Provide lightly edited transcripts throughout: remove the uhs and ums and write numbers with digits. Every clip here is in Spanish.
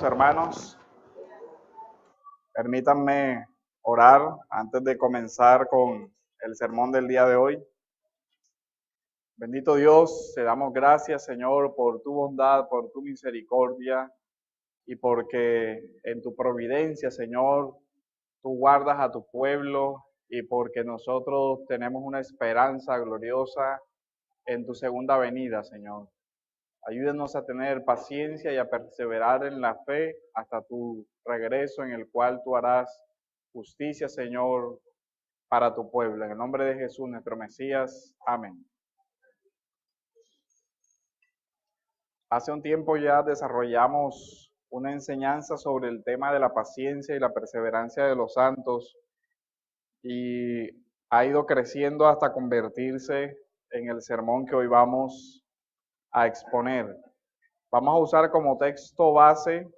hermanos, permítanme orar antes de comenzar con el sermón del día de hoy. Bendito Dios, te damos gracias, Señor, por tu bondad, por tu misericordia y porque en tu providencia, Señor, tú guardas a tu pueblo y porque nosotros tenemos una esperanza gloriosa en tu segunda venida, Señor. Ayúdanos a tener paciencia y a perseverar en la fe hasta tu regreso, en el cual tú harás justicia, Señor, para tu pueblo. En el nombre de Jesús, nuestro Mesías. Amén. Hace un tiempo ya desarrollamos una enseñanza sobre el tema de la paciencia y la perseverancia de los santos y ha ido creciendo hasta convertirse en el sermón que hoy vamos a exponer. Vamos a usar como texto base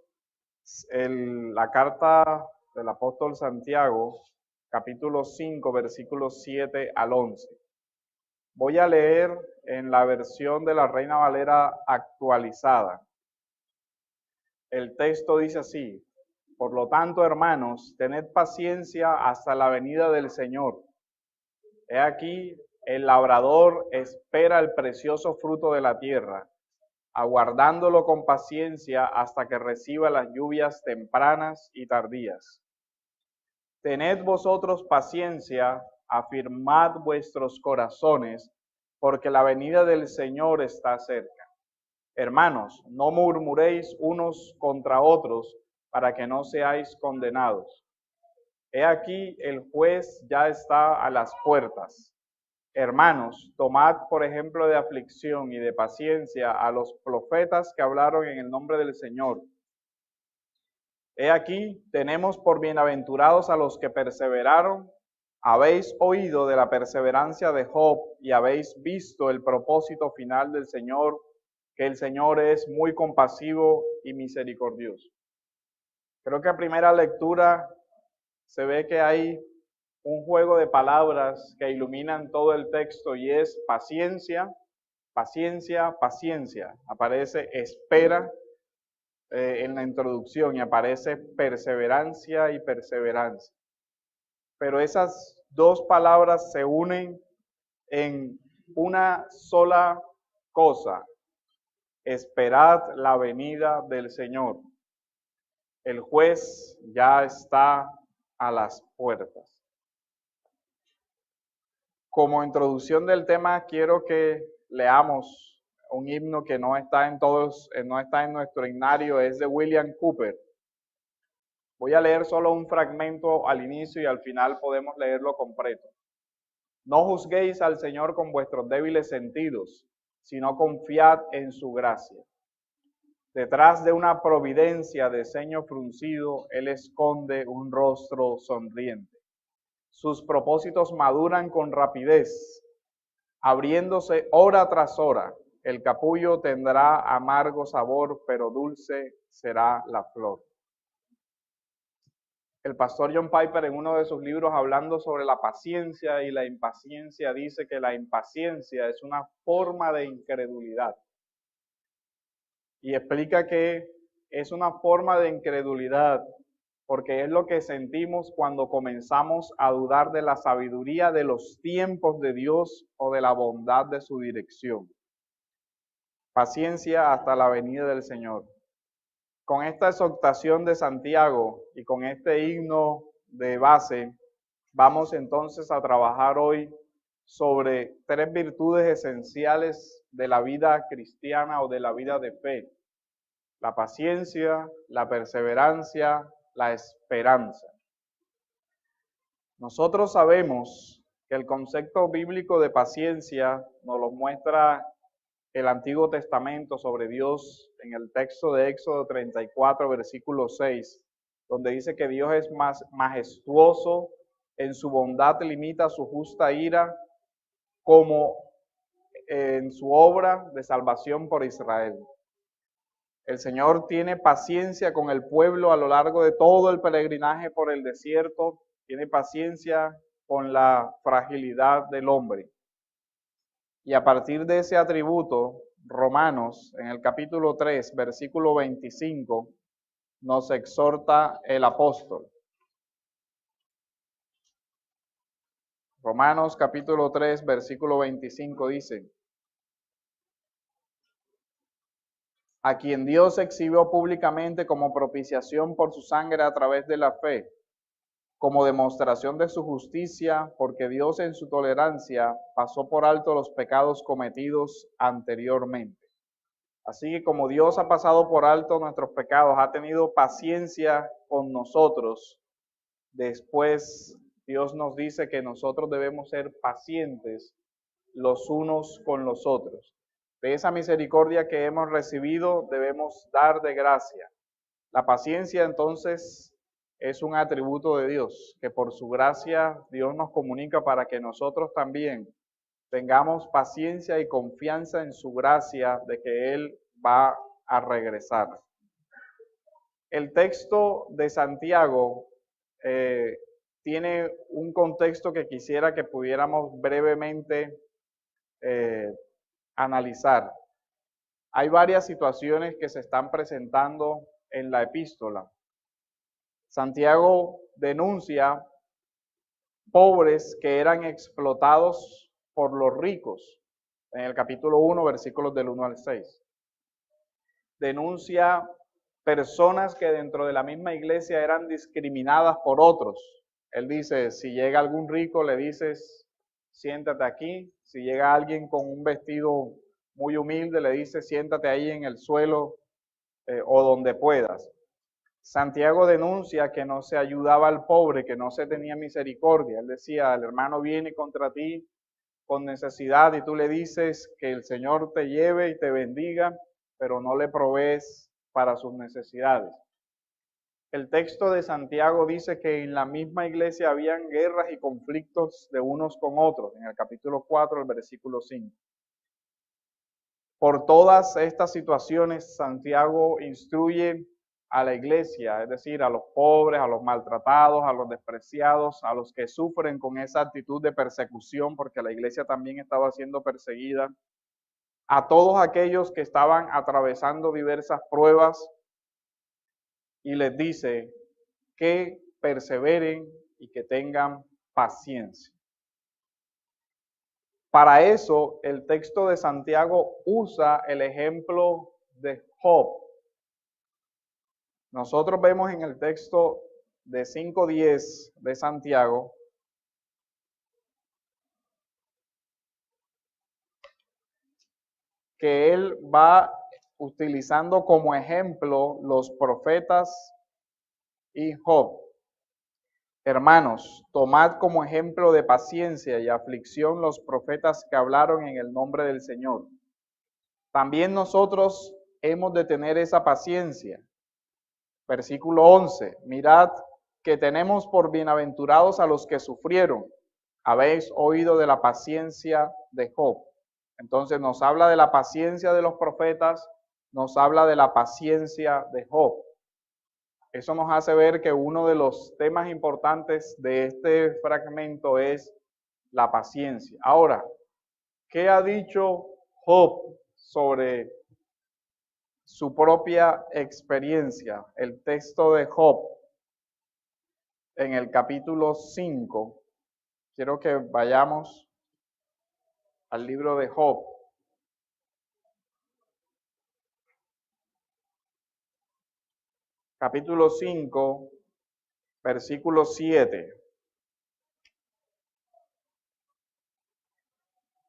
la carta del apóstol Santiago, capítulo 5, versículos 7 al 11. Voy a leer en la versión de la Reina Valera actualizada. El texto dice así: por lo tanto, hermanos, tened paciencia hasta la venida del Señor. He aquí, el labrador espera el precioso fruto de la tierra, aguardándolo con paciencia hasta que reciba las lluvias tempranas y tardías. Tened vosotros paciencia, afirmad vuestros corazones, porque la venida del Señor está cerca. Hermanos, no murmuréis unos contra otros, para que no seáis condenados. He aquí, el juez ya está a las puertas. Hermanos, tomad por ejemplo de aflicción y de paciencia a los profetas que hablaron en el nombre del Señor. He aquí, tenemos por bienaventurados a los que perseveraron. Habéis oído de la perseverancia de Job y habéis visto el propósito final del Señor, que el Señor es muy compasivo y misericordioso. Creo que a primera lectura se ve que hay un juego de palabras que iluminan todo el texto y es paciencia, paciencia, paciencia. Aparece espera en la introducción y aparece perseverancia y perseverancia. Pero esas dos palabras se unen en una sola cosa: esperad la venida del Señor. El juez ya está a las puertas. Como introducción del tema, quiero que leamos un himno que no está en nuestro himnario, es de William Cowper. Voy a leer solo un fragmento al inicio y al final podemos leerlo completo. No juzguéis al Señor con vuestros débiles sentidos, sino confiad en su gracia. Detrás de una providencia de ceño fruncido, Él esconde un rostro sonriente. Sus propósitos maduran con rapidez, abriéndose hora tras hora. El capullo tendrá amargo sabor, pero dulce será la flor. El pastor John Piper, en uno de sus libros hablando sobre la paciencia y la impaciencia, dice que la impaciencia es una forma de incredulidad. Y explica que es una forma de incredulidad porque es lo que sentimos cuando comenzamos a dudar de la sabiduría de los tiempos de Dios o de la bondad de su dirección. Paciencia hasta la venida del Señor. Con esta exhortación de Santiago y con este himno de base, vamos entonces a trabajar hoy sobre tres virtudes esenciales de la vida cristiana o de la vida de fe: la paciencia, la perseverancia, la esperanza. Nosotros sabemos que el concepto bíblico de paciencia nos lo muestra el Antiguo Testamento sobre Dios en el texto de Éxodo 34, versículo 6, donde dice que Dios es más majestuoso, en su bondad limita su justa ira, como en su obra de salvación por Israel. El Señor tiene paciencia con el pueblo a lo largo de todo el peregrinaje por el desierto, tiene paciencia con la fragilidad del hombre. Y a partir de ese atributo, Romanos, en el capítulo 3, versículo 25, nos exhorta el apóstol. Romanos capítulo 3, versículo 25 dice: a quien Dios exhibió públicamente como propiciación por su sangre a través de la fe, como demostración de su justicia, porque Dios en su tolerancia pasó por alto los pecados cometidos anteriormente. Así que como Dios ha pasado por alto nuestros pecados, ha tenido paciencia con nosotros, después Dios nos dice que nosotros debemos ser pacientes los unos con los otros. De esa misericordia que hemos recibido debemos dar de gracia. La paciencia entonces es un atributo de Dios, que por su gracia Dios nos comunica para que nosotros también tengamos paciencia y confianza en su gracia de que Él va a regresar. El texto de Santiago tiene un contexto que quisiera que pudiéramos brevemente analizar. Hay varias situaciones que se están presentando en la epístola. Santiago denuncia pobres que eran explotados por los ricos, en el capítulo 1, versículos del 1 al 6. Denuncia personas que dentro de la misma iglesia eran discriminadas por otros. Él dice, si llega algún rico, le dices, siéntate aquí. Si llega alguien con un vestido muy humilde, le dices, siéntate ahí en el suelo o donde puedas. Santiago denuncia que no se ayudaba al pobre, que no se tenía misericordia. Él decía, el hermano viene contra ti con necesidad y tú le dices que el Señor te lleve y te bendiga, pero no le provees para sus necesidades. El texto de Santiago dice que en la misma iglesia habían guerras y conflictos de unos con otros, en el capítulo 4, el versículo 5. Por todas estas situaciones, Santiago instruye a la iglesia, es decir, a los pobres, a los maltratados, a los despreciados, a los que sufren con esa actitud de persecución, porque la iglesia también estaba siendo perseguida, a todos aquellos que estaban atravesando diversas pruebas, y les dice que perseveren y que tengan paciencia. Para eso, el texto de Santiago usa el ejemplo de Job. Nosotros vemos en el texto de 5:10 de Santiago que él va utilizando como ejemplo los profetas y Job. Hermanos, tomad como ejemplo de paciencia y aflicción los profetas que hablaron en el nombre del Señor. También nosotros hemos de tener esa paciencia. Versículo 11, mirad que tenemos por bienaventurados a los que sufrieron. Habéis oído de la paciencia de Job. Entonces nos habla de la paciencia de los profetas, nos habla de la paciencia de Job. Eso nos hace ver que uno de los temas importantes de este fragmento es la paciencia. Ahora, ¿qué ha dicho Job sobre su propia experiencia? El texto de Job en el capítulo 5. Quiero que vayamos al libro de Job. Capítulo 5, versículo 7.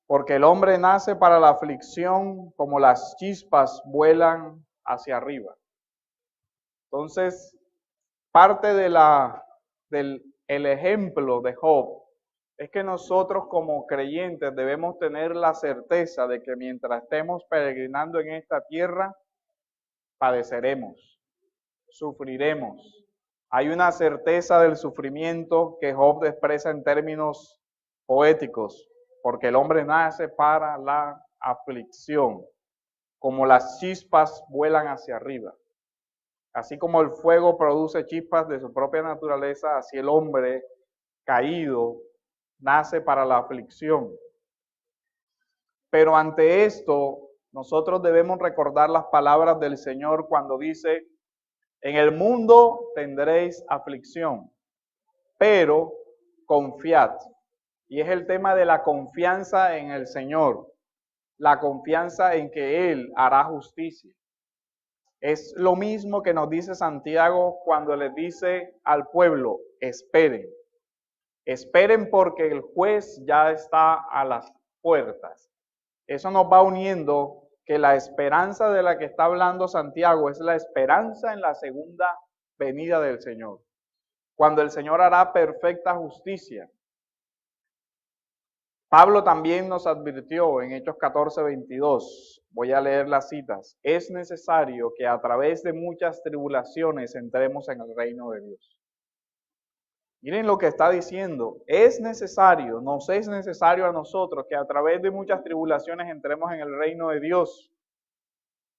Porque el hombre nace para la aflicción como las chispas vuelan hacia arriba. Entonces, parte del ejemplo de Job es que nosotros como creyentes debemos tener la certeza de que mientras estemos peregrinando en esta tierra, padeceremos, sufriremos. Hay una certeza del sufrimiento que Job expresa en términos poéticos, porque el hombre nace para la aflicción, como las chispas vuelan hacia arriba. Así como el fuego produce chispas de su propia naturaleza, así el hombre caído nace para la aflicción. Pero ante esto, nosotros debemos recordar las palabras del Señor cuando dice, En el mundo tendréis aflicción, pero confiad. Y es el tema de la confianza en el Señor, la confianza en que Él hará justicia. Es lo mismo que nos dice Santiago cuando les dice al pueblo, esperen. Esperen porque el juez ya está a las puertas. Eso nos va uniendo que la esperanza de la que está hablando Santiago es la esperanza en la segunda venida del Señor, cuando el Señor hará perfecta justicia. Pablo también nos advirtió en Hechos 14:22, voy a leer las citas, es necesario que a través de muchas tribulaciones entremos en el reino de Dios. Miren lo que está diciendo, es necesario, nos es necesario a nosotros que a través de muchas tribulaciones entremos en el reino de Dios.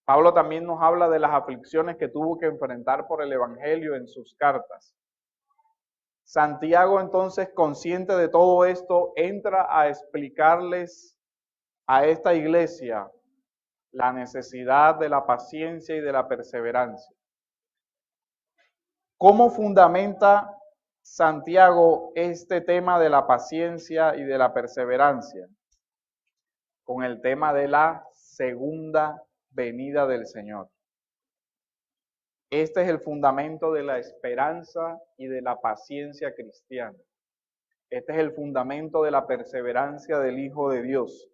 Pablo también nos habla de las aflicciones que tuvo que enfrentar por el Evangelio en sus cartas. Santiago, entonces, consciente de todo esto, entra a explicarles a esta iglesia la necesidad de la paciencia y de la perseverancia. ¿Cómo fundamenta Santiago este tema de la paciencia y de la perseverancia? Con el tema de la segunda venida del Señor. Este es el fundamento de la esperanza y de la paciencia cristiana. Este es el fundamento de la perseverancia del Hijo de Dios.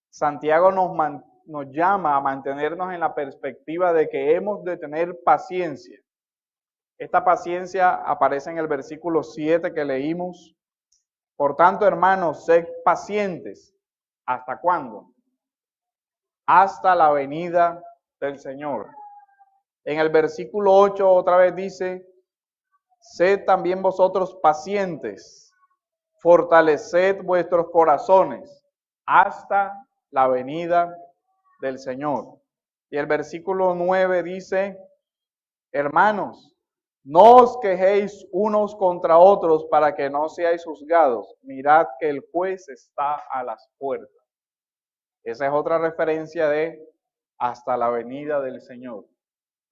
Santiago nos llama a mantenernos en la perspectiva de que hemos de tener paciencia. Esta paciencia aparece en el versículo 7 que leímos. Por tanto, hermanos, sed pacientes. ¿Hasta cuándo? Hasta la venida del Señor. En el versículo 8 otra vez dice, sed también vosotros pacientes, fortaleced vuestros corazones hasta la venida del Señor. Y el versículo 9 dice, hermanos, no os quejéis unos contra otros para que no seáis juzgados. Mirad que el juez está a las puertas. Esa es otra referencia de hasta la venida del Señor.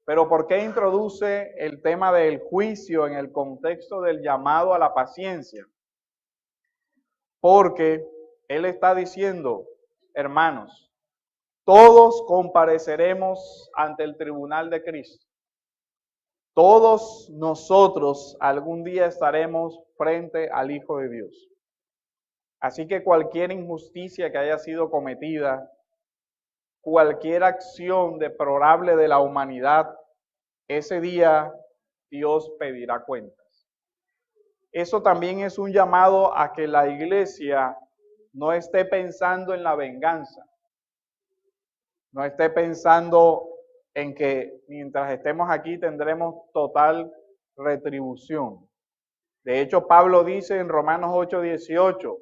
Pero ¿por qué introduce el tema del juicio en el contexto del llamado a la paciencia? Porque él está diciendo, hermanos, todos compareceremos ante el tribunal de Cristo. Todos nosotros algún día estaremos frente al Hijo de Dios. Así que cualquier injusticia que haya sido cometida, cualquier acción deplorable de la humanidad, ese día Dios pedirá cuentas. Eso también es un llamado a que la iglesia no esté pensando en la venganza, no esté pensando en que mientras estemos aquí tendremos total retribución. De hecho, Pablo dice en Romanos 8:18,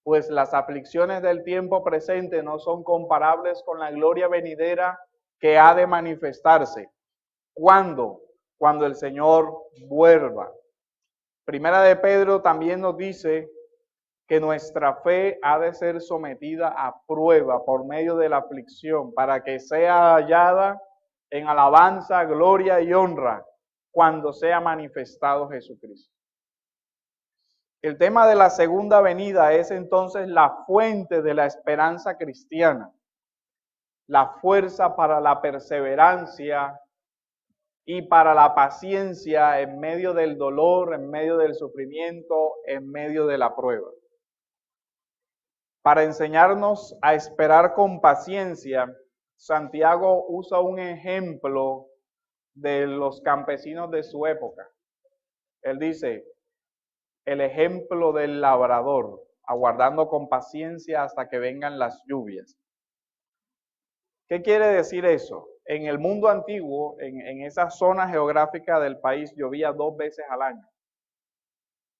pues las aflicciones del tiempo presente no son comparables con la gloria venidera que ha de manifestarse. ¿Cuándo? Cuando el Señor vuelva. Primera de Pedro también nos dice que nuestra fe ha de ser sometida a prueba por medio de la aflicción para que sea hallada en alabanza, gloria y honra cuando sea manifestado Jesucristo. El tema de la segunda venida es entonces la fuente de la esperanza cristiana, la fuerza para la perseverancia y para la paciencia en medio del dolor, en medio del sufrimiento, en medio de la prueba. Para enseñarnos a esperar con paciencia, Santiago usa un ejemplo de los campesinos de su época. Él dice, el ejemplo del labrador, aguardando con paciencia hasta que vengan las lluvias. ¿Qué quiere decir eso? En el mundo antiguo, en esa zona geográfica del país, llovía 2 veces al año.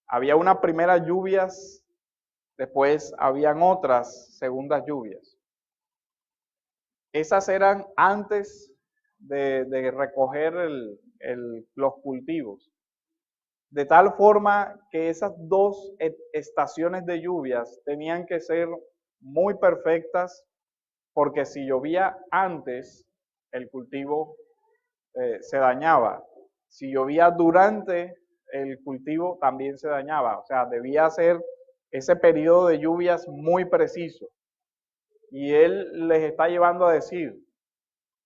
Había unas primeras lluvias, después habían otras segundas lluvias. Esas eran antes de recoger los cultivos. De tal forma que esas 2 estaciones de lluvias tenían que ser muy perfectas, porque si llovía antes, el cultivo se dañaba. Si llovía durante el cultivo, también se dañaba. O sea, debía ser ese periodo de lluvias muy preciso. Y él les está llevando a decir,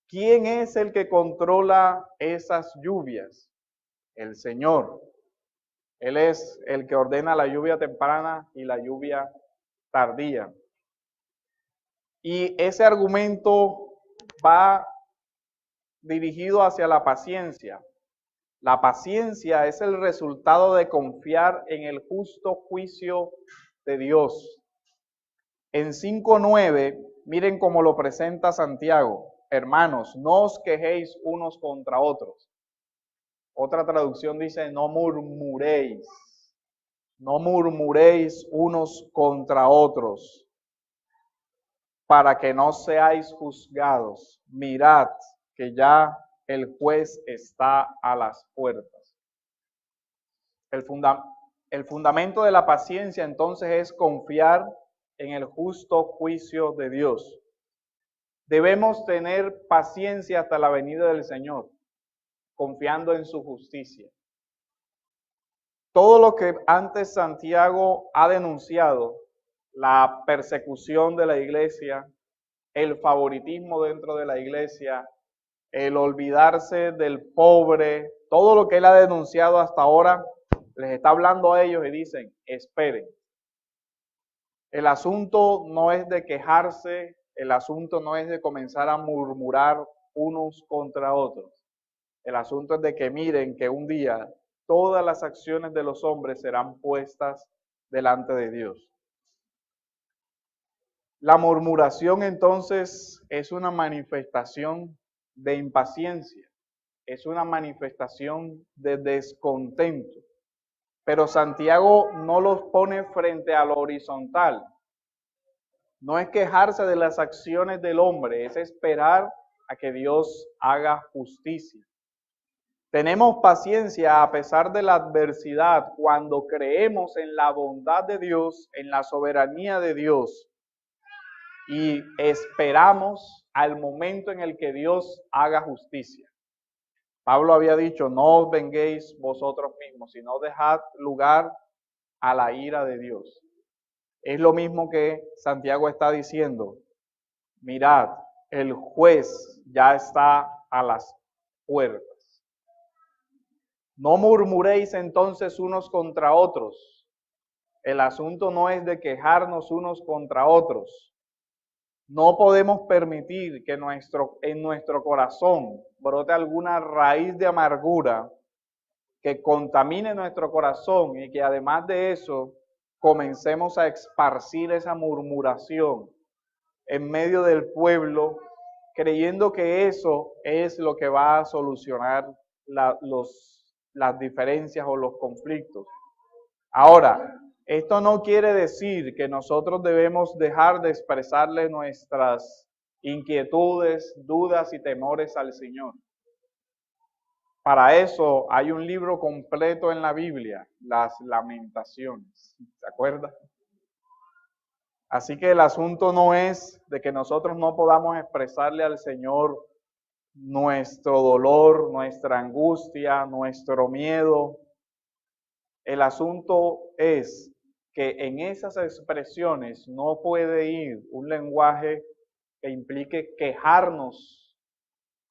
¿quién es el que controla esas lluvias? El Señor. Él es el que ordena la lluvia temprana y la lluvia tardía. Y ese argumento va dirigido hacia la paciencia. La paciencia es el resultado de confiar en el justo juicio de Dios. En 5:9, miren cómo lo presenta Santiago. Hermanos, no os quejéis unos contra otros. Otra traducción dice, no murmuréis. No murmuréis unos contra otros, para que no seáis juzgados. Mirad que ya el juez está a las puertas. El fundamento de la paciencia entonces es confiar en el justo juicio de Dios. Debemos tener paciencia hasta la venida del Señor, confiando en su justicia. Todo lo que antes Santiago ha denunciado, la persecución de la iglesia, el favoritismo dentro de la iglesia, el olvidarse del pobre, todo lo que él ha denunciado hasta ahora, les está hablando a ellos y dicen, esperen. El asunto no es de quejarse, el asunto no es de comenzar a murmurar unos contra otros. El asunto es de que miren que un día todas las acciones de los hombres serán puestas delante de Dios. La murmuración entonces es una manifestación de impaciencia, es una manifestación de descontento. Pero Santiago no los pone frente a lo horizontal. No es quejarse de las acciones del hombre, es esperar a que Dios haga justicia. Tenemos paciencia a pesar de la adversidad cuando creemos en la bondad de Dios, en la soberanía de Dios y esperamos al momento en el que Dios haga justicia. Pablo había dicho, no os venguéis vosotros mismos, sino dejad lugar a la ira de Dios. Es lo mismo que Santiago está diciendo. Mirad, el juez ya está a las puertas. No murmuréis entonces unos contra otros. El asunto no es de quejarnos unos contra otros. No podemos permitir que en nuestro corazón brote alguna raíz de amargura que contamine nuestro corazón y que además de eso comencemos a esparcir esa murmuración en medio del pueblo, creyendo que eso es lo que va a solucionar las diferencias o los conflictos. Ahora, esto no quiere decir que nosotros debemos dejar de expresarle nuestras inquietudes, dudas y temores al Señor. Para eso hay un libro completo en la Biblia, las Lamentaciones. ¿Se acuerda? Así que el asunto no es de que nosotros no podamos expresarle al Señor nuestro dolor, nuestra angustia, nuestro miedo. El asunto es que en esas expresiones no puede ir un lenguaje que implique quejarnos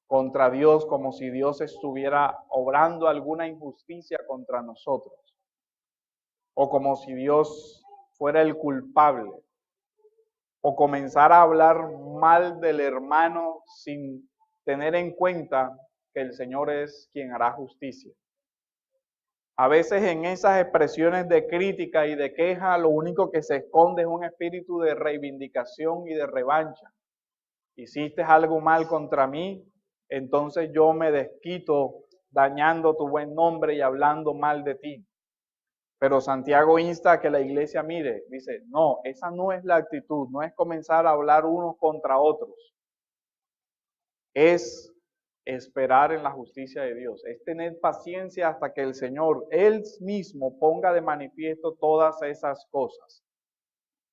contra Dios como si Dios estuviera obrando alguna injusticia contra nosotros o como si Dios fuera el culpable o comenzar a hablar mal del hermano sin tener en cuenta que el Señor es quien hará justicia. A veces en esas expresiones de crítica y de queja, lo único que se esconde es un espíritu de reivindicación y de revancha. Hiciste algo mal contra mí, entonces yo me desquito dañando tu buen nombre y hablando mal de ti. Pero Santiago insta a que la iglesia mire, dice, no, esa no es la actitud, no es comenzar a hablar unos contra otros. Es esperar en la justicia de Dios, es tener paciencia hasta que el Señor, Él mismo, ponga de manifiesto todas esas cosas.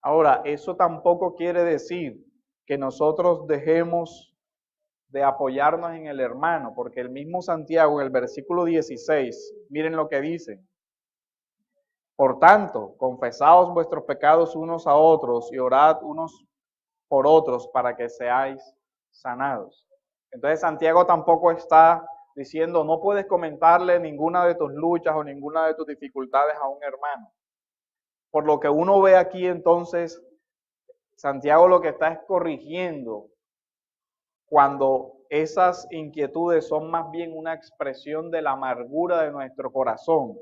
Ahora, eso tampoco quiere decir que nosotros dejemos de apoyarnos en el hermano, porque el mismo Santiago en el versículo 16, miren lo que dice. Por tanto, confesaos vuestros pecados unos a otros y orad unos por otros para que seáis sanados. Entonces Santiago tampoco está diciendo, no puedes comentarle ninguna de tus luchas o ninguna de tus dificultades a un hermano. Por lo que uno ve aquí entonces, Santiago lo que está es corrigiendo cuando esas inquietudes son más bien una expresión de la amargura de nuestro corazón,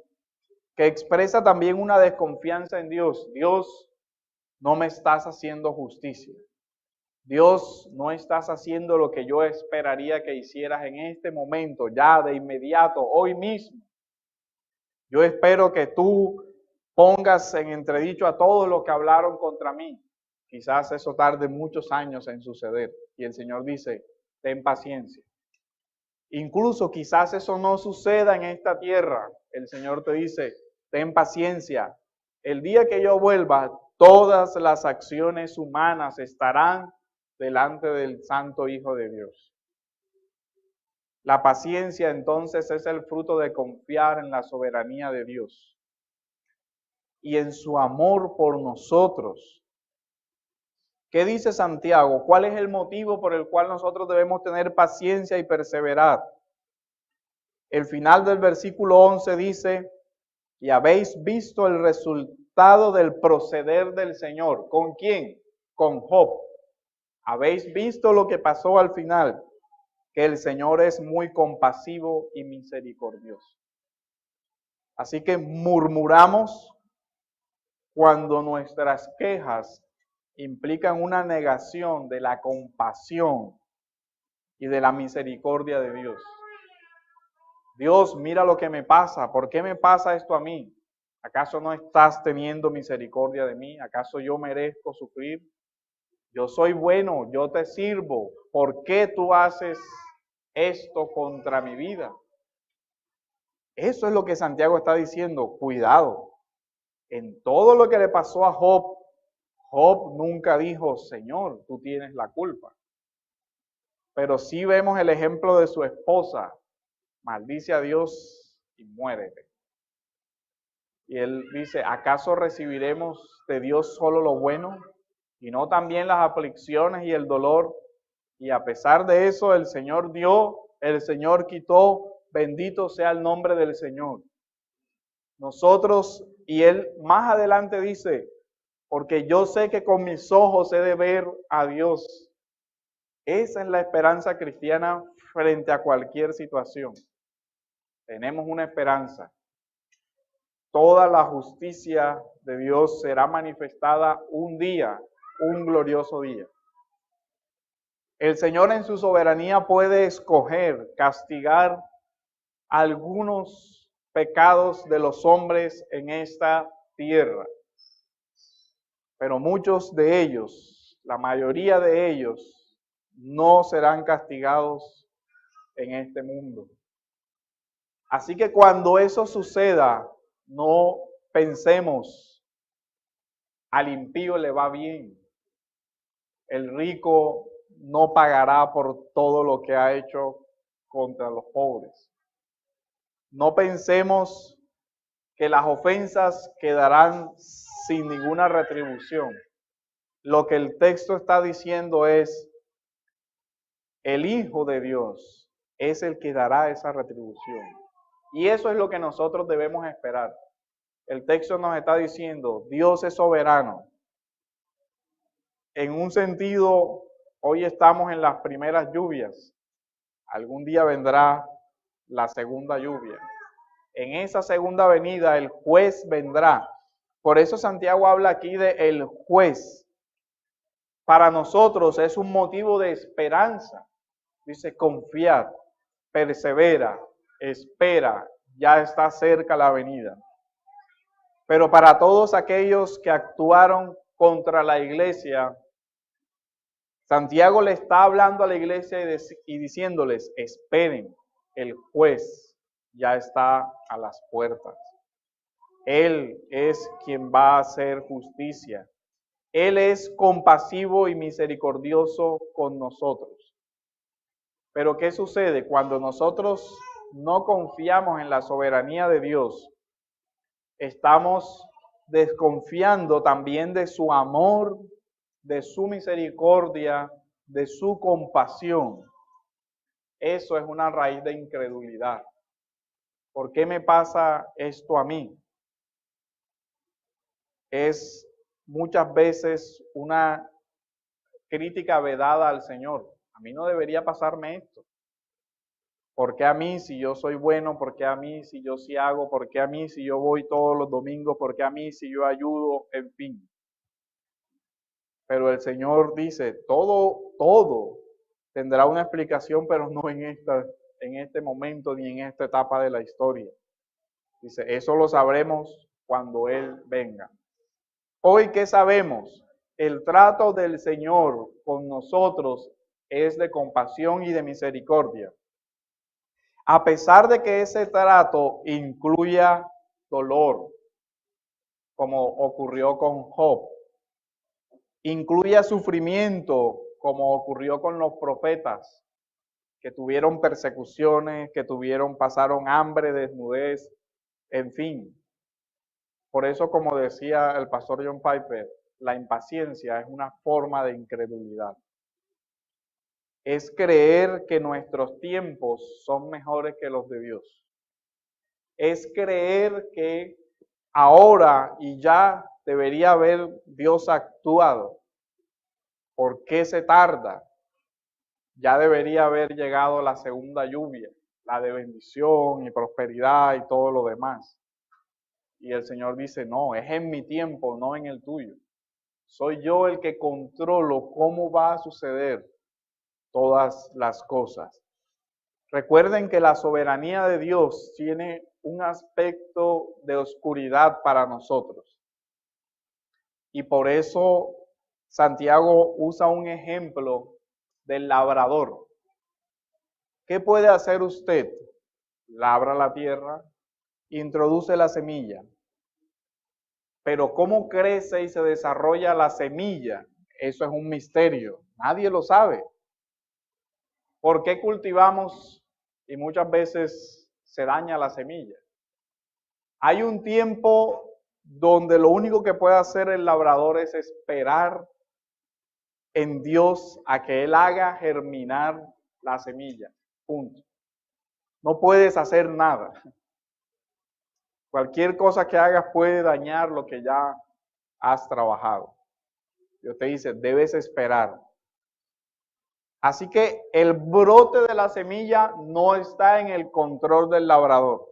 que expresa también una desconfianza en Dios. Dios, no me estás haciendo justicia. Dios, no estás haciendo lo que yo esperaría que hicieras en este momento, ya de inmediato, hoy mismo. Yo espero que tú pongas en entredicho a todos los que hablaron contra mí. Quizás eso tarde muchos años en suceder. Y el Señor dice, ten paciencia. Incluso quizás eso no suceda en esta tierra. El Señor te dice, ten paciencia. El día que yo vuelva, todas las acciones humanas estarán delante del Santo Hijo de Dios. La paciencia entonces es el fruto de confiar en la soberanía de Dios y en su amor por nosotros. ¿Qué dice Santiago? ¿Cuál es el motivo por el cual nosotros debemos tener paciencia y perseverar? El final del versículo 11 dice, y habéis visto el resultado del proceder del Señor. ¿Con quién? Con Job. Habéis visto lo que pasó al final, que el Señor es muy compasivo y misericordioso. Así que murmuramos cuando nuestras quejas implican una negación de la compasión y de la misericordia de Dios. Dios, mira lo que me pasa. ¿Por qué me pasa esto a mí? ¿Acaso no estás teniendo misericordia de mí? ¿Acaso yo merezco sufrir? Yo soy bueno, yo te sirvo. ¿Por qué tú haces esto contra mi vida? Eso es lo que Santiago está diciendo. Cuidado. En todo lo que le pasó a Job, Job nunca dijo, Señor, tú tienes la culpa. Pero sí vemos el ejemplo de su esposa. Maldice a Dios y muérete. Y él dice, ¿acaso recibiremos de Dios solo lo bueno y no también las aflicciones y el dolor? Y a pesar de eso, el Señor dio, el Señor quitó, bendito sea el nombre del Señor. Nosotros, y él más adelante dice, porque yo sé que con mis ojos he de ver a Dios. Esa es la esperanza cristiana frente a cualquier situación. Tenemos una esperanza. Toda la justicia de Dios será manifestada un día, un glorioso día. El Señor en su soberanía puede escoger, castigar algunos pecados de los hombres en esta tierra. Pero muchos de ellos, la mayoría de ellos, no serán castigados en este mundo. Así que cuando eso suceda, no pensemos, al impío le va bien. El rico no pagará por todo lo que ha hecho contra los pobres. No pensemos que las ofensas quedarán sin ninguna retribución. Lo que el texto está diciendo es, el Hijo de Dios es el que dará esa retribución. Y eso es lo que nosotros debemos esperar. El texto nos está diciendo, Dios es soberano. En un sentido, hoy estamos en las primeras lluvias. Algún día vendrá la segunda lluvia. En esa segunda venida el juez vendrá. Por eso Santiago habla aquí de el juez. Para nosotros es un motivo de esperanza. Dice, confiad, persevera, espera, ya está cerca la venida. Pero para todos aquellos que actuaron contra la iglesia, Santiago le está hablando a la iglesia y diciéndoles, esperen, el juez ya está a las puertas. Él es quien va a hacer justicia. Él es compasivo y misericordioso con nosotros. Pero ¿qué sucede? Cuando nosotros no confiamos en la soberanía de Dios, estamos desconfiando también de su amor, de su misericordia, de su compasión. Eso es una raíz de incredulidad. ¿Por qué me pasa esto a mí? Es muchas veces una crítica vedada al Señor. A mí no debería pasarme esto. ¿Por qué a mí si yo soy bueno? ¿Por qué a mí si yo sí hago? ¿Por qué a mí si yo voy todos los domingos? ¿Por qué a mí si yo ayudo? En fin. Pero el Señor dice, todo tendrá una explicación, pero no en este momento ni en esta etapa de la historia. Dice, eso lo sabremos cuando Él venga. Hoy, ¿qué sabemos? El trato del Señor con nosotros es de compasión y de misericordia. A pesar de que ese trato incluya dolor, como ocurrió con Job, incluya sufrimiento, como ocurrió con los profetas, que tuvieron persecuciones, pasaron hambre, desnudez, en fin. Por eso, como decía el pastor John Piper, la impaciencia es una forma de incredulidad. Es creer que nuestros tiempos son mejores que los de Dios. Es creer que ahora y ya debería haber Dios actuado. ¿Por qué se tarda? Ya debería haber llegado la segunda lluvia, la de bendición y prosperidad y todo lo demás. Y el Señor dice, no, es en mi tiempo, no en el tuyo. Soy yo el que controlo cómo va a suceder todas las cosas. Recuerden que la soberanía de Dios tiene un aspecto de oscuridad para nosotros. Y por eso Santiago usa un ejemplo del labrador. ¿Qué puede hacer usted? Labra la tierra, introduce la semilla. Pero ¿cómo crece y se desarrolla la semilla? Eso es un misterio. Nadie lo sabe. ¿Por qué cultivamos y muchas veces se daña la semilla? Hay un tiempo donde lo único que puede hacer el labrador es esperar en Dios a que Él haga germinar la semilla. Punto. No puedes hacer nada. Cualquier cosa que hagas puede dañar lo que ya has trabajado. Dios te dice, debes esperar. Así que el brote de la semilla no está en el control del labrador.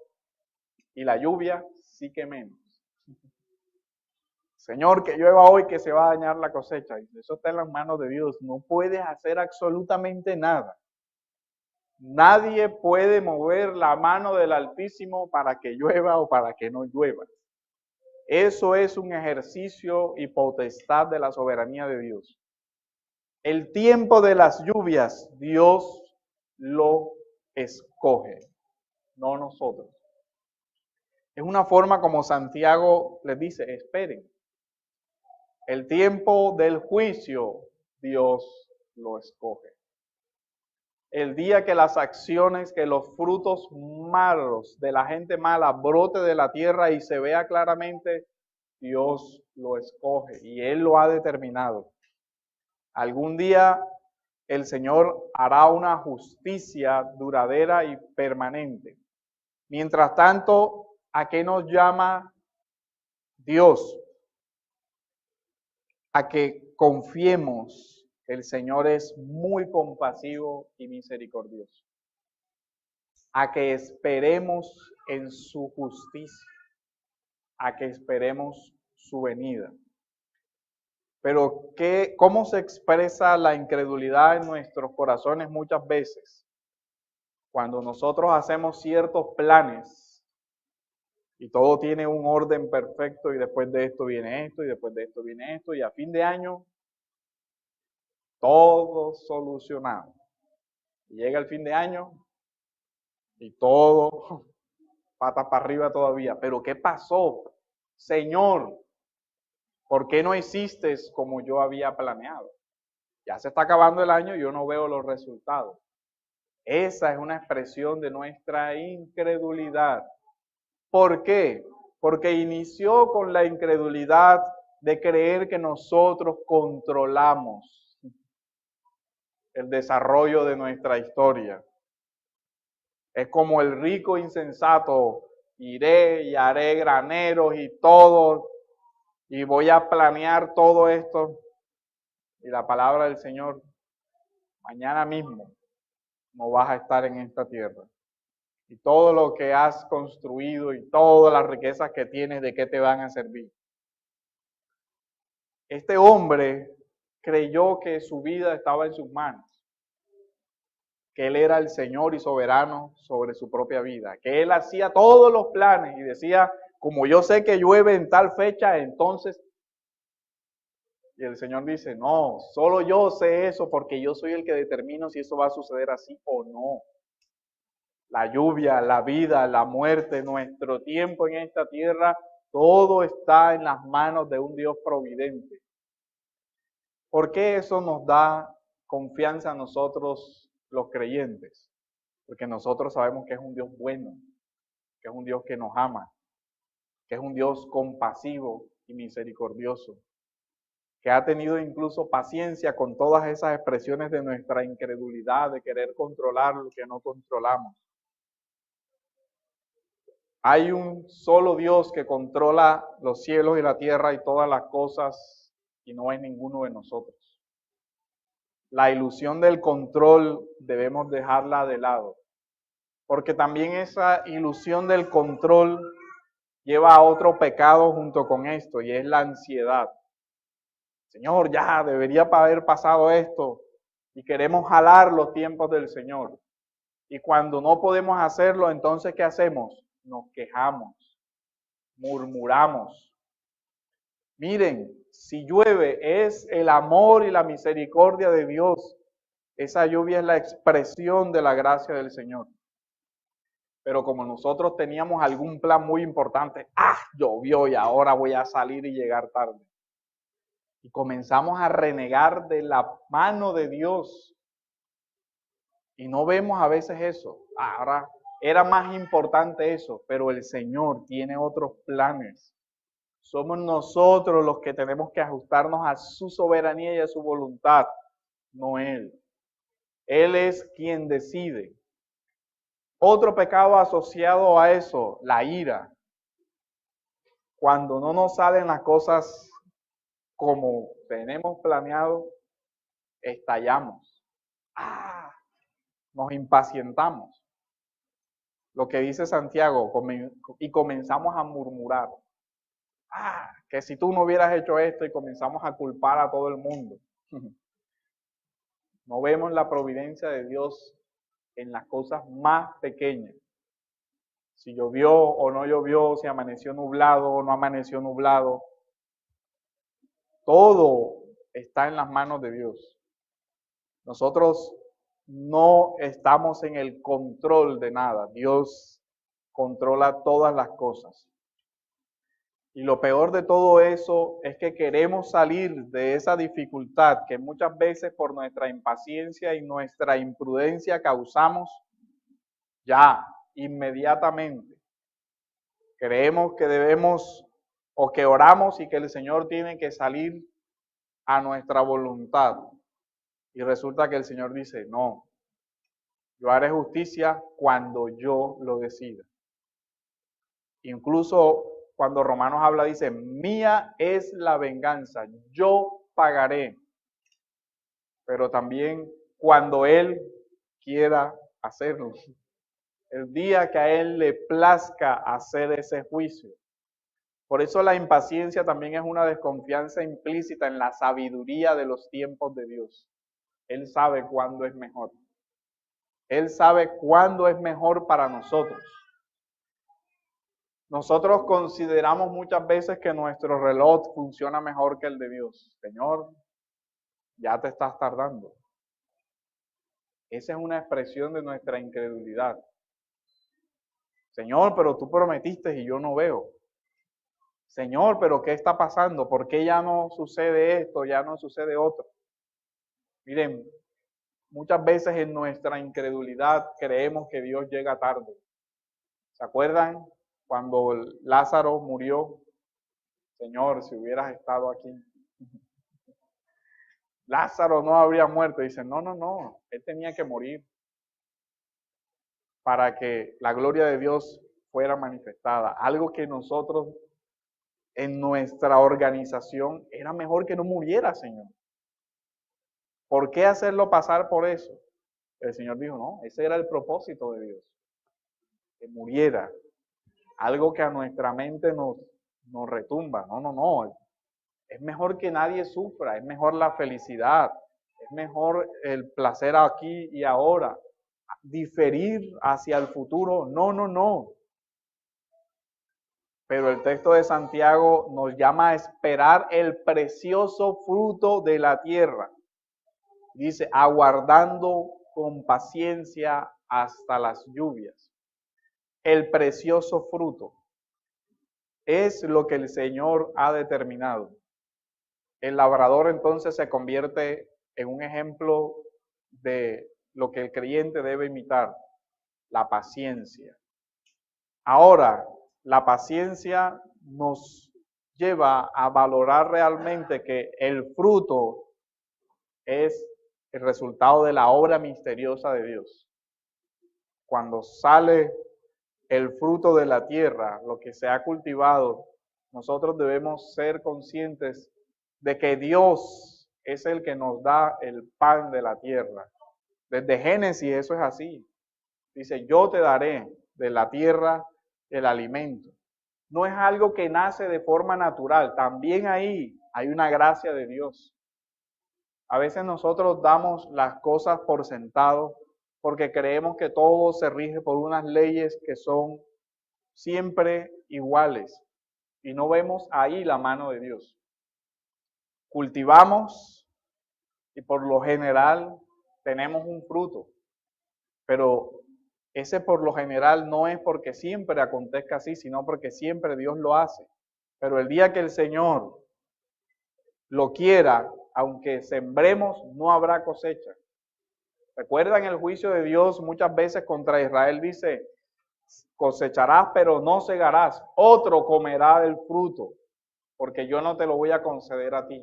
Y la lluvia sí que menos. Señor, que llueva hoy que se va a dañar la cosecha. Y eso está en las manos de Dios. No puedes hacer absolutamente nada. Nadie puede mover la mano del Altísimo para que llueva o para que no llueva. Eso es un ejercicio y potestad de la soberanía de Dios. El tiempo de las lluvias, Dios lo escoge, no nosotros. Es una forma como Santiago les dice, esperen. El tiempo del juicio, Dios lo escoge. El día que las acciones, que los frutos malos de la gente mala brote de la tierra y se vea claramente, Dios lo escoge y Él lo ha determinado. Algún día el Señor hará una justicia duradera y permanente. Mientras tanto, ¿a qué nos llama Dios? A que confiemos. El Señor es muy compasivo y misericordioso. A que esperemos en su justicia. A que esperemos su venida. Pero ¿cómo se expresa la incredulidad en nuestros corazones muchas veces? Cuando nosotros hacemos ciertos planes y todo tiene un orden perfecto y después de esto viene esto y después de esto viene esto y a fin de año todo solucionado. Y llega el fin de año y todo patas para arriba todavía. ¿Pero qué pasó? Señor, ¿por qué no hiciste como yo había planeado? Ya se está acabando el año y yo no veo los resultados. Esa es una expresión de nuestra incredulidad. ¿Por qué? Porque inició con la incredulidad de creer que nosotros controlamos el desarrollo de nuestra historia. Es como el rico insensato, iré y haré graneros y todo, y voy a planear todo esto. Y la palabra del Señor, mañana mismo no vas a estar en esta tierra. Y todo lo que has construido y todas las riquezas que tienes, ¿de qué te van a servir? Este hombre creyó que su vida estaba en sus manos, que él era el Señor y soberano sobre su propia vida, que él hacía todos los planes y decía, como yo sé que llueve en tal fecha, entonces, y el Señor dice, no, solo yo sé eso porque yo soy el que determino si eso va a suceder así o no. La lluvia, la vida, la muerte, nuestro tiempo en esta tierra, todo está en las manos de un Dios providente. ¿Por qué eso nos da confianza a nosotros los creyentes? Porque nosotros sabemos que es un Dios bueno, que es un Dios que nos ama, que es un Dios compasivo y misericordioso, que ha tenido incluso paciencia con todas esas expresiones de nuestra incredulidad, de querer controlar lo que no controlamos. Hay un solo Dios que controla los cielos y la tierra y todas las cosas, y no es ninguno de nosotros. La ilusión del control debemos dejarla de lado, porque también esa ilusión del control lleva a otro pecado junto con esto, y es la ansiedad. Señor, ya debería haber pasado esto, y queremos jalar los tiempos del Señor. Y cuando no podemos hacerlo, entonces, ¿qué hacemos? Nos quejamos, murmuramos. Miren, si llueve es el amor y la misericordia de Dios. Esa lluvia es la expresión de la gracia del Señor. Pero como nosotros teníamos algún plan muy importante, llovió y ahora voy a salir y llegar tarde. Y comenzamos a renegar de la mano de Dios. Y no vemos a veces eso. Ahora era más importante eso, pero el Señor tiene otros planes. Somos nosotros los que tenemos que ajustarnos a su soberanía y a su voluntad, no Él. Él es quien decide. Otro pecado asociado a eso, la ira. Cuando no nos salen las cosas como tenemos planeado, estallamos. Nos impacientamos. Lo que dice Santiago, y comenzamos a murmurar. Que si tú no hubieras hecho esto, y comenzamos a culpar a todo el mundo. No vemos la providencia de Dios en las cosas más pequeñas. Si llovió o no llovió, si amaneció nublado o no amaneció nublado. Todo está en las manos de Dios. Nosotros no estamos en el control de nada. Dios controla todas las cosas. Y lo peor de todo eso es que queremos salir de esa dificultad que muchas veces por nuestra impaciencia y nuestra imprudencia causamos ya, inmediatamente. Creemos que debemos o que oramos y que el Señor tiene que salir a nuestra voluntad. Y resulta que el Señor dice, no, yo haré justicia cuando yo lo decida. Incluso cuando Romanos habla, dice, mía es la venganza, yo pagaré. Pero también cuando Él quiera hacerlo. El día que a Él le plazca hacer ese juicio. Por eso la impaciencia también es una desconfianza implícita en la sabiduría de los tiempos de Dios. Él sabe cuándo es mejor. Él sabe cuándo es mejor para nosotros. Nosotros consideramos muchas veces que nuestro reloj funciona mejor que el de Dios. Señor, ya te estás tardando. Esa es una expresión de nuestra incredulidad. Señor, pero tú prometiste y yo no veo. Señor, pero ¿qué está pasando? ¿Por qué ya no sucede esto, ya no sucede otro? Miren, muchas veces en nuestra incredulidad creemos que Dios llega tarde. ¿Se acuerdan cuando Lázaro murió? Señor, si hubieras estado aquí, Lázaro no habría muerto. Dice, no, él tenía que morir para que la gloria de Dios fuera manifestada. Algo que nosotros en nuestra organización era mejor que no muriera, Señor. ¿Por qué hacerlo pasar por eso? El Señor dijo, no, ese era el propósito de Dios, que muriera. Algo que a nuestra mente nos retumba. No. Es mejor que nadie sufra, es mejor la felicidad, es mejor el placer aquí y ahora. Diferir hacia el futuro, no. Pero el texto de Santiago nos llama a esperar el precioso fruto de la tierra. Dice, aguardando con paciencia hasta las lluvias. El precioso fruto es lo que el Señor ha determinado. El labrador entonces se convierte en un ejemplo de lo que el creyente debe imitar, la paciencia. Ahora, la paciencia nos lleva a valorar realmente que el fruto es el resultado de la obra misteriosa de Dios. Cuando sale el fruto de la tierra, lo que se ha cultivado, nosotros debemos ser conscientes de que Dios es el que nos da el pan de la tierra. Desde Génesis eso es así. Dice, yo te daré de la tierra el alimento. No es algo que nace de forma natural. También ahí hay una gracia de Dios. A veces nosotros damos las cosas por sentado porque creemos que todo se rige por unas leyes que son siempre iguales y no vemos ahí la mano de Dios. Cultivamos y por lo general tenemos un fruto, pero ese por lo general no es porque siempre acontezca así, sino porque siempre Dios lo hace. Pero el día que el Señor lo quiera, aunque sembremos, no habrá cosecha. ¿Recuerdan el juicio de Dios muchas veces contra Israel? Dice, cosecharás pero no segarás, otro comerá del fruto, porque yo no te lo voy a conceder a ti.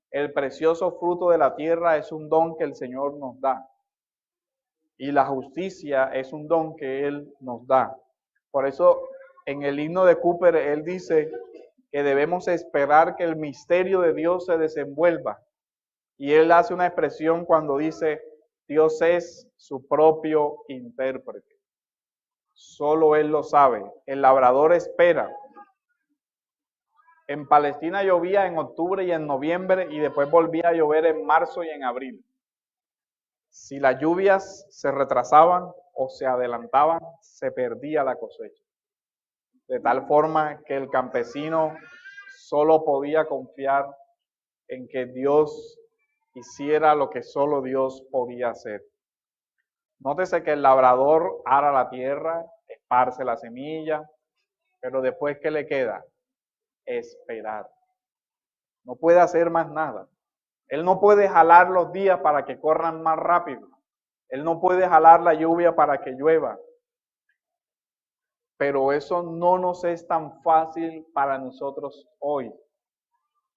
El precioso fruto de la tierra es un don que el Señor nos da. Y la justicia es un don que Él nos da. Por eso en el himno de Cooper Él dice que debemos esperar que el misterio de Dios se desenvuelva. Y Él hace una expresión cuando dice, Dios es su propio intérprete. Solo Él lo sabe. El labrador espera. En Palestina llovía en octubre y en noviembre y después volvía a llover en marzo y en abril. Si las lluvias se retrasaban o se adelantaban, se perdía la cosecha. De tal forma que el campesino solo podía confiar en que Dios hiciera lo que solo Dios podía hacer. Nótese que el labrador ara la tierra, esparce la semilla, pero después, ¿qué le queda? Esperar. No puede hacer más nada. Él no puede jalar los días para que corran más rápido. Él no puede jalar la lluvia para que llueva. Pero eso no nos es tan fácil para nosotros hoy,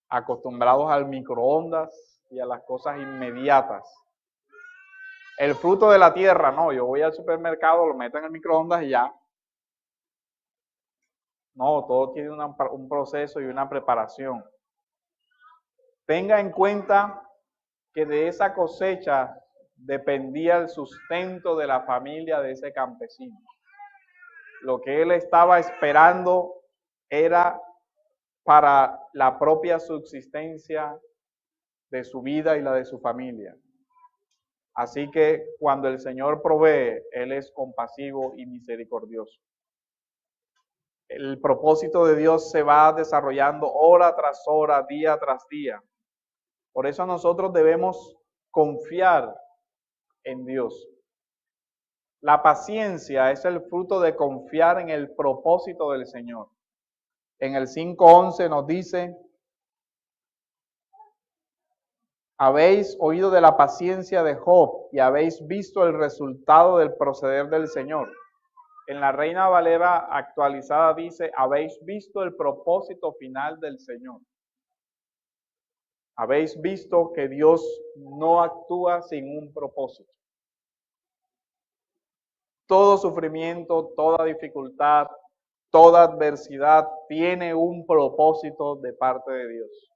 acostumbrados al microondas y a las cosas inmediatas. El fruto de la tierra, no, yo voy al supermercado, lo meto en el microondas y ya. No, todo tiene un proceso y una preparación. Tenga en cuenta que de esa cosecha dependía el sustento de la familia de ese campesino. Lo que él estaba esperando era para la propia subsistencia de su vida y la de su familia. Así que cuando el Señor provee, Él es compasivo y misericordioso. El propósito de Dios se va desarrollando hora tras hora, día tras día. Por eso nosotros debemos confiar en Dios. La paciencia es el fruto de confiar en el propósito del Señor. En el 5:11 nos dice, Habéis oído de la paciencia de Job y habéis visto el resultado del proceder del Señor. En la Reina Valera actualizada dice, habéis visto el propósito final del Señor. Habéis visto que Dios no actúa sin un propósito. Todo sufrimiento, toda dificultad, toda adversidad tiene un propósito de parte de Dios.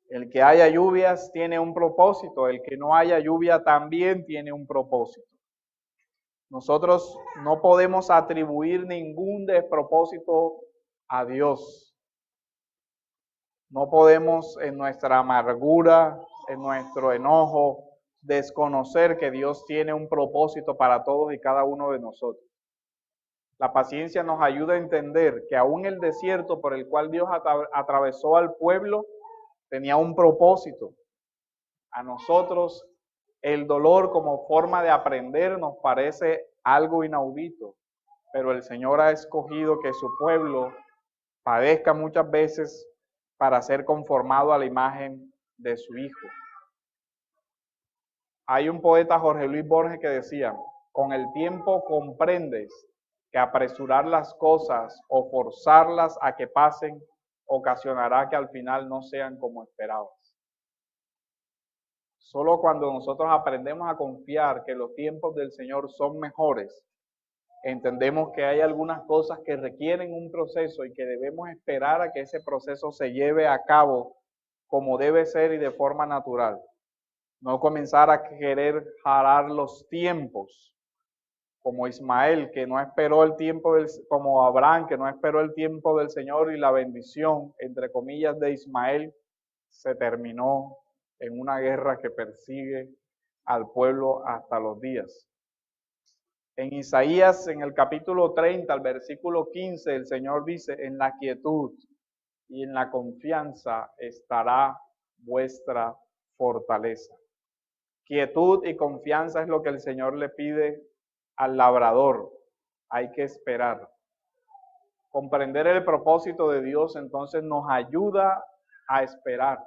El que haya lluvias tiene un propósito, el que no haya lluvia también tiene un propósito. Nosotros no podemos atribuir ningún despropósito a Dios. No podemos en nuestra amargura, en nuestro enojo, desconocer que Dios tiene un propósito para todos y cada uno de nosotros. La paciencia nos ayuda a entender que aún el desierto por el cual Dios atravesó al pueblo tenía un propósito. A nosotros el dolor como forma de aprender nos parece algo inaudito, pero el Señor ha escogido que su pueblo padezca muchas veces para ser conformado a la imagen de su Hijo. Hay un poeta, Jorge Luis Borges, que decía, con el tiempo comprendes que apresurar las cosas o forzarlas a que pasen ocasionará que al final no sean como esperabas. Solo cuando nosotros aprendemos a confiar que los tiempos del Señor son mejores, entendemos que hay algunas cosas que requieren un proceso y que debemos esperar a que ese proceso se lleve a cabo como debe ser y de forma natural. No comenzar a querer jalar los tiempos, como Ismael, que no esperó el tiempo como Abraham, que no esperó el tiempo del Señor y la bendición, entre comillas, de Ismael, se terminó en una guerra que persigue al pueblo hasta los días. En Isaías, en el capítulo 30, al versículo 15, el Señor dice, en la quietud y en la confianza estará vuestra fortaleza. Quietud y confianza es lo que el Señor le pide al labrador. Hay que esperar. Comprender el propósito de Dios entonces nos ayuda a esperar.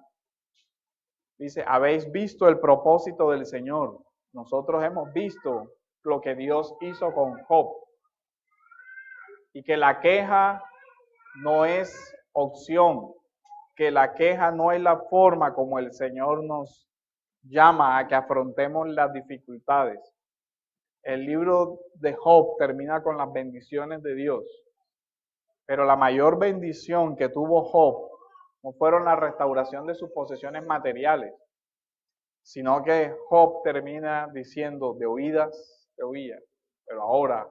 Dice, habéis visto el propósito del Señor. Nosotros hemos visto lo que Dios hizo con Job. Y que la queja no es opción, que la queja no es la forma como el Señor nos llama a que afrontemos las dificultades. El libro de Job termina con las bendiciones de Dios, pero la mayor bendición que tuvo Job no fueron la restauración de sus posesiones materiales, sino que Job termina diciendo, de oídas te oía, pero ahora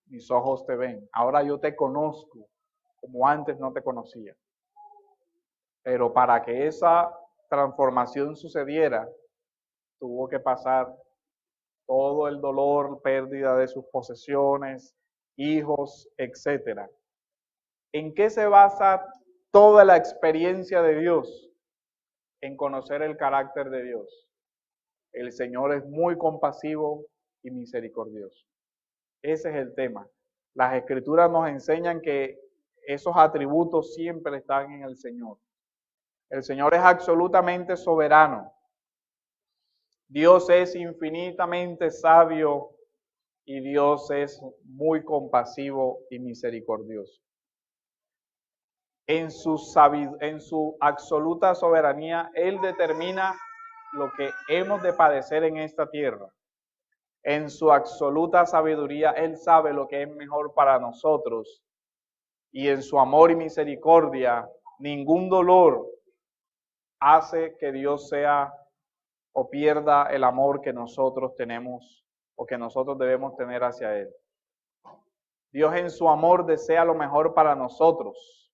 mis ojos te ven, ahora yo te conozco como antes no te conocía. Pero para que esa transformación sucediera, tuvo que pasar todo el dolor, pérdida de sus posesiones, hijos, etc. ¿En qué se basa toda la experiencia de Dios? En conocer el carácter de Dios. El Señor es muy compasivo y misericordioso. Ese es el tema. Las Escrituras nos enseñan que esos atributos siempre están en el Señor. El Señor es absolutamente soberano. Dios es infinitamente sabio y Dios es muy compasivo y misericordioso. En su absoluta soberanía, Él determina lo que hemos de padecer en esta tierra. En su absoluta sabiduría, Él sabe lo que es mejor para nosotros. Y en su amor y misericordia, ningún dolor hace que Dios sea o pierda el amor que nosotros tenemos o que nosotros debemos tener hacia Él. Dios en su amor desea lo mejor para nosotros.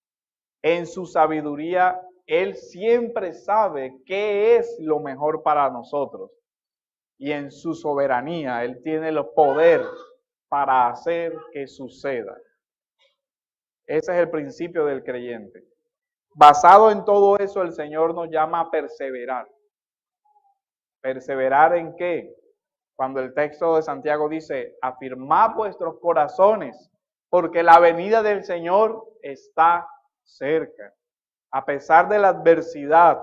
En su sabiduría, Él siempre sabe qué es lo mejor para nosotros. Y en su soberanía, Él tiene el poder para hacer que suceda. Ese es el principio del creyente. Basado en todo eso, el Señor nos llama a perseverar. ¿Perseverar en qué? Cuando el texto de Santiago dice, afirmad vuestros corazones, porque la venida del Señor está cerca. A pesar de la adversidad,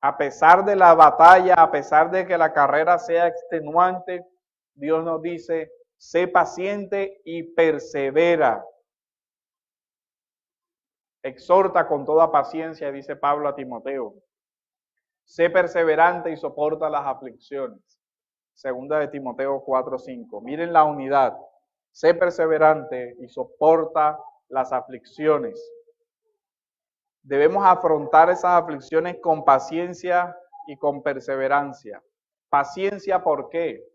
A pesar de la batalla, a pesar de que la carrera sea extenuante, Dios nos dice, sé paciente y persevera. Exhorta con toda paciencia, dice Pablo a Timoteo. Sé perseverante y soporta las aflicciones. Segunda de Timoteo 4:5. Miren la unidad. Sé perseverante y soporta las aflicciones. Debemos afrontar esas aflicciones con paciencia y con perseverancia. Paciencia, ¿por qué?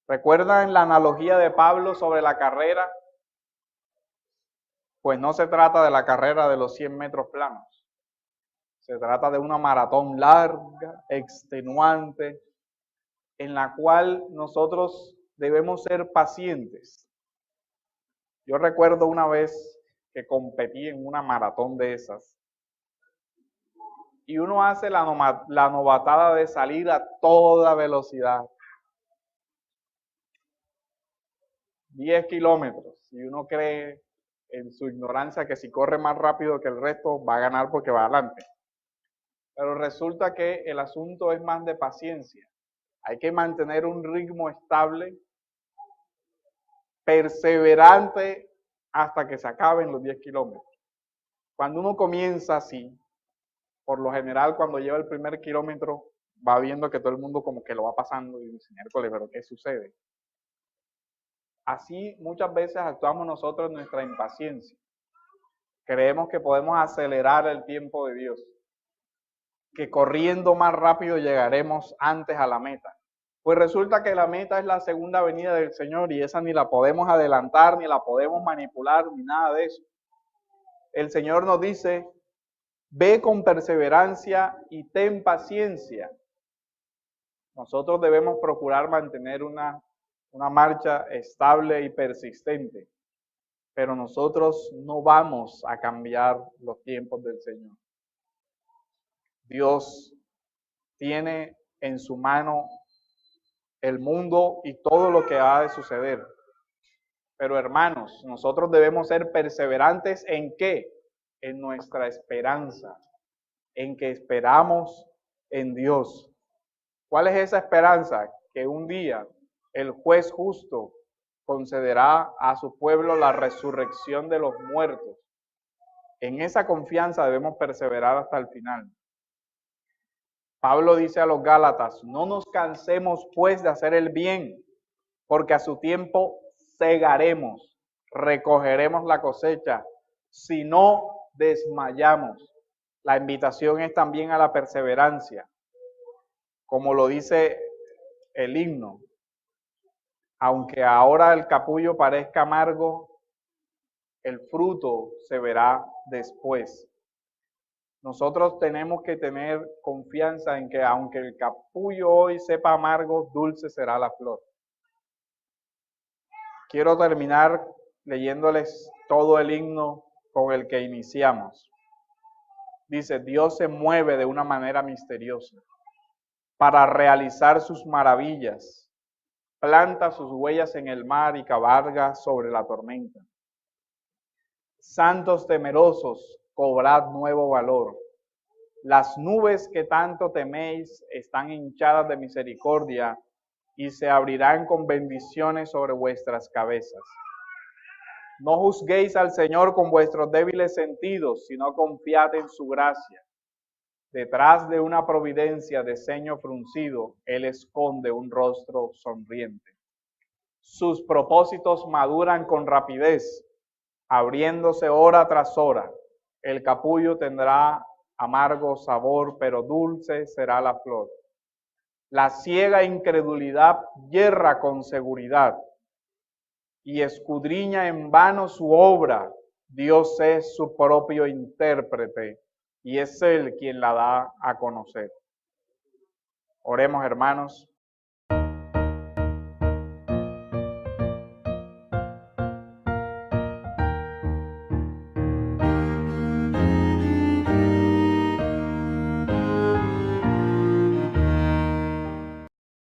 ¿Recuerdan la analogía de Pablo sobre la carrera? Pues no se trata de la carrera de los 100 metros planos. Se trata de una maratón larga, extenuante, en la cual nosotros debemos ser pacientes. Yo recuerdo una vez que competí en una maratón de esas y uno hace la novatada de salir a toda velocidad. 10 kilómetros y uno cree en su ignorancia que si corre más rápido que el resto va a ganar porque va adelante. Pero resulta que el asunto es más de paciencia. Hay que mantener un ritmo estable, perseverante, hasta que se acaben los 10 kilómetros. Cuando uno comienza así, por lo general cuando lleva el primer kilómetro, va viendo que todo el mundo como que lo va pasando y dice, miércoles, pero ¿qué sucede? Así muchas veces actuamos nosotros en nuestra impaciencia. Creemos que podemos acelerar el tiempo de Dios, que corriendo más rápido llegaremos antes a la meta. Pues resulta que la meta es la segunda venida del Señor y esa ni la podemos adelantar, ni la podemos manipular, ni nada de eso. El Señor nos dice, ve con perseverancia y ten paciencia. Nosotros debemos procurar mantener una marcha estable y persistente, pero nosotros no vamos a cambiar los tiempos del Señor. Dios tiene en su mano el mundo y todo lo que ha de suceder. Pero hermanos, nosotros debemos ser perseverantes ¿en qué? En nuestra esperanza, en que esperamos en Dios. ¿Cuál es esa esperanza? Que un día el juez justo concederá a su pueblo la resurrección de los muertos. En esa confianza debemos perseverar hasta el final. Pablo dice a los Gálatas, no nos cansemos pues de hacer el bien, porque a su tiempo segaremos, recogeremos la cosecha, si no desmayamos. La invitación es también a la perseverancia, como lo dice el himno. Aunque ahora el capullo parezca amargo, el fruto se verá después. Nosotros tenemos que tener confianza en que aunque el capullo hoy sepa amargo, dulce será la flor. Quiero terminar leyéndoles todo el himno con el que iniciamos. Dice, Dios se mueve de una manera misteriosa para realizar sus maravillas. Planta sus huellas en el mar y cabalga sobre la tormenta. Santos temerosos, cobrad nuevo valor. Las nubes que tanto teméis están hinchadas de misericordia y se abrirán con bendiciones sobre vuestras cabezas. No juzguéis al Señor con vuestros débiles sentidos, sino confiad en su gracia. Detrás de una providencia de ceño fruncido, Él esconde un rostro sonriente. Sus propósitos maduran con rapidez, abriéndose hora tras hora. El capullo tendrá amargo sabor, pero dulce será la flor. La ciega incredulidad yerra con seguridad y escudriña en vano su obra. Dios es su propio intérprete y es Él quien la da a conocer. Oremos, hermanos.